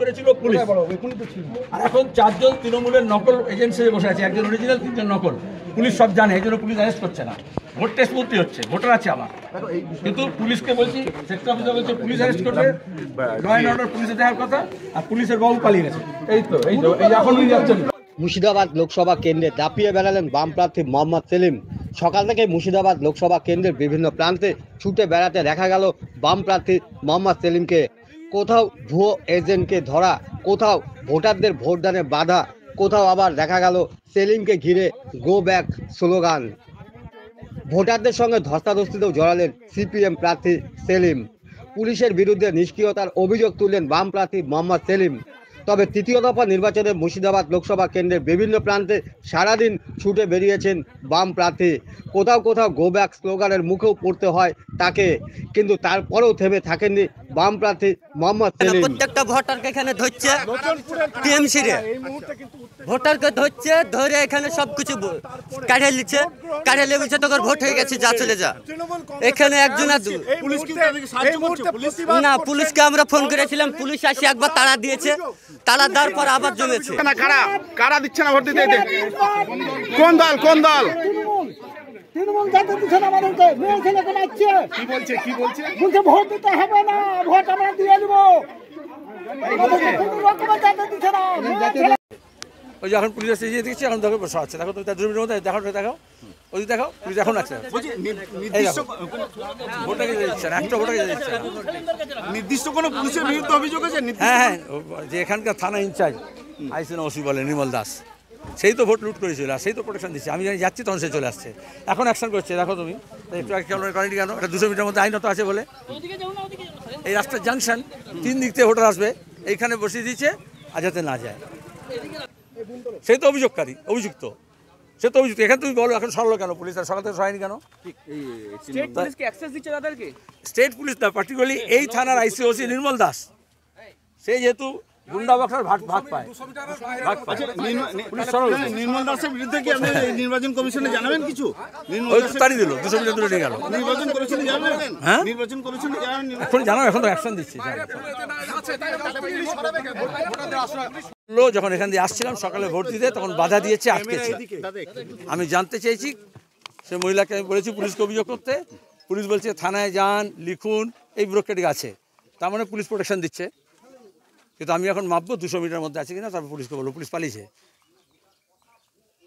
করেছিল পুলিশ। আর এখন 4 জন তৃণমূলের নকল এজেন্ট হিসেবে বসে আছে, একজন অরিজিনাল 3 জন নকল। পুলিশ সব জানে, এই জন্য পুলিশ অ্যারেস্ট করছে না। ভোট টেস্ট মূর্তি হচ্ছে, ভোটার আছে আমার, কিন্তু পুলিশকে বলছি, সেক্টর অফিসার বলছে পুলিশ অ্যারেস্ট করবে, ল অ্যান্ড অর্ডার পুলিশে দেওয়ার কথা, আর পুলিশের বাবু পালিয়ে গেছে। এই এখনই যাচ্ছেন। মুর্শিদাবাদ লোকসভা কেন্দ্রে দাপিয়ে বেড়ালেন বাম প্রার্থী মোহাম্মদ সেলিম। সকাল থেকে মুর্শিদাবাদ লোকসভা কেন্দ্রের বিভিন্ন প্রান্তে ছুটে বেড়াতে দেখা গেল বাম প্রার্থী মোহাম্মদ সেলিমকে। কোথাও ভুয়ো এজেন্টকে ধরা, কোথাও ভোটারদের ভোটদানে বাধা, কোথাও আবার দেখা গেল সেলিমকে ঘিরে গো ব্যাক স্লোগান। ভোটারদের সঙ্গে ধস্তাধস্তিতেও জড়ালেন সিপিএম প্রার্থী সেলিম। পুলিশের বিরুদ্ধে নিষ্ক্রিয়তার অভিযোগ তুললেন বাম প্রার্থী মোহাম্মদ সেলিম। তবে তৃতীয় দফা নির্বাচনে মুর্শিদাবাদ লোকসভা কেন্দ্রের বিভিন্ন প্রান্তে সারাদিন ছুটে বেরিয়েছেন বাম প্রার্থী। কোথাও কোথাও গো ব্যাক স্লোগানের মুখেও পড়তে হয় তাকে, কিন্তু তারপরেও থেমে থাকেননি বাম প্রার্থী মোহাম্মদ সেলিম। প্রত্যেকটা ভোটারকে এখানে ধরছে টিএমসি রে, ভোটারকে ধরছে, ধরে এখানে সবকিছু কাঢ়ে নিচ্ছে, কাঢ়ে নিয়ে বলছে তোর ভোট হয়ে গেছে, যা চলে যা। এখানে একজন না, পুলিশকে আমরা ফোন করেছিলাম, পুলিশ আসি একবার তাড়া দিয়েছে, তাড়া দেওয়ার পর আবার জমেছে। কারা দিচ্ছে না ভোট দিতে? কোন দল কোন দল? তৃণমূল যাতে দিচ্ছে না আমাদেরকে, মেয়ে ছেলেকে নাচছে। কি বলছে কি বলছে? বলছে ভোট দিতে হবে না, ভোট আমরা দিয়ে দেবো। আমাদেরকে কোনো রকমের যাতে দিচ্ছে না। ওই যে এখন পুলিশ এসে দেখছি, এখন দেখো বসা আছে, দেখো তুমি তার 2 মিনিটের মধ্যে দেখাও, দেখাও ওই দেখাও, পুলিশ এখন আছে। ভোটাকে দিচ্ছে না, একটা ভোটাকে দিচ্ছে না। নির্দিষ্ট কোনো পুলিশের বিরুদ্ধে অভিযোগ আছে? হ্যাঁ হ্যাঁ, যে এখানকার থানা ইনচার্জ আইসিএন ওসি বলে নির্মল দাস, সেই তো ভোট লুট করেছিল, আর সেই তো প্রোটেকশন দিচ্ছে। আমি জানি যাচ্ছি তখন সে চলে আসছে, এখন অ্যাকশন করছে। দেখো তুমি একটু কারণ কেন, এটা 200 মিটার মধ্যে আইনত আছে বলে এই রাস্তার জাংশন, 3 দিক থেকে ভোটার আসবে, এইখানে বসিয়ে দিচ্ছে আর যাতে না যায়। সেই তো অভিযোগকারী, অভিযুক্ত, সে তো অভিযুক্ত। এখানে তুমি বলো এখন সরলো কেন পুলিশ, আর সকাল থেকে সরায়নি কেন? স্টেট পুলিশ না, পার্টিকুলারলি এই থানার আইসিওসি নির্মল দাস, সে যেহেতু গুন্ডা বাক্সার ভাগ পায়। নির্মল দাসের বিরুদ্ধে কি আপনি নির্বাচন কমিশনে জানাবেন কিছু? ওই তো তাড়ি দিল, 200 মিটার দূরে নিয়ে গেল। নির্বাচন কমিশনে জানাবেন? হ্যাঁ নির্বাচন কমিশনে জানাবেন? এখন জানাও, এখন তো অ্যাকশন দিচ্ছি। যখন এখান দিয়ে আসছিলাম সকালে ভোট দিতে, তখন বাধা দিয়েছে, আটকেছে। আমি জানতে চেয়েছি, সে মহিলাকে আমি বলেছি পুলিশকে অভিযোগ করতে, পুলিশ বলছে থানায় যান, লিখুন, এই ব্যুরোক্রেটিক আছে। তার মানে পুলিশ প্রোটেকশন দিচ্ছে, কিন্তু আমি এখন মাপবো 200 মিটার মধ্যে আছে কিনা, তারপর পুলিশকে বলবো পুলিশ পালিয়েছে।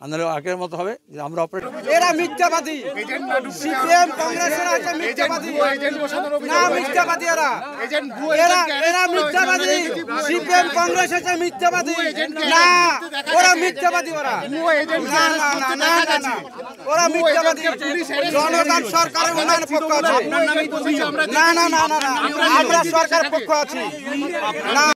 আন্দোলন আগের মতো হবে যে আমরা অপারেট। এরা মিথ্যাবাদী, সিপিএম কংগ্রেসের আছে মিথ্যাবাদী, না মিথ্যাবাদী এরা, এরা মিথ্যাবাদী, সিপিএম কংগ্রেস আছে মিথ্যাবাদী, না ওরা মিথ্যাবাদী, ওরা না না না না না, ওরা মিথ্যাবাদী। জনগণ সরকারের উন্নয়নের পক্ষে আছে, না না না না, আমরা সরকারের পক্ষ আছি না।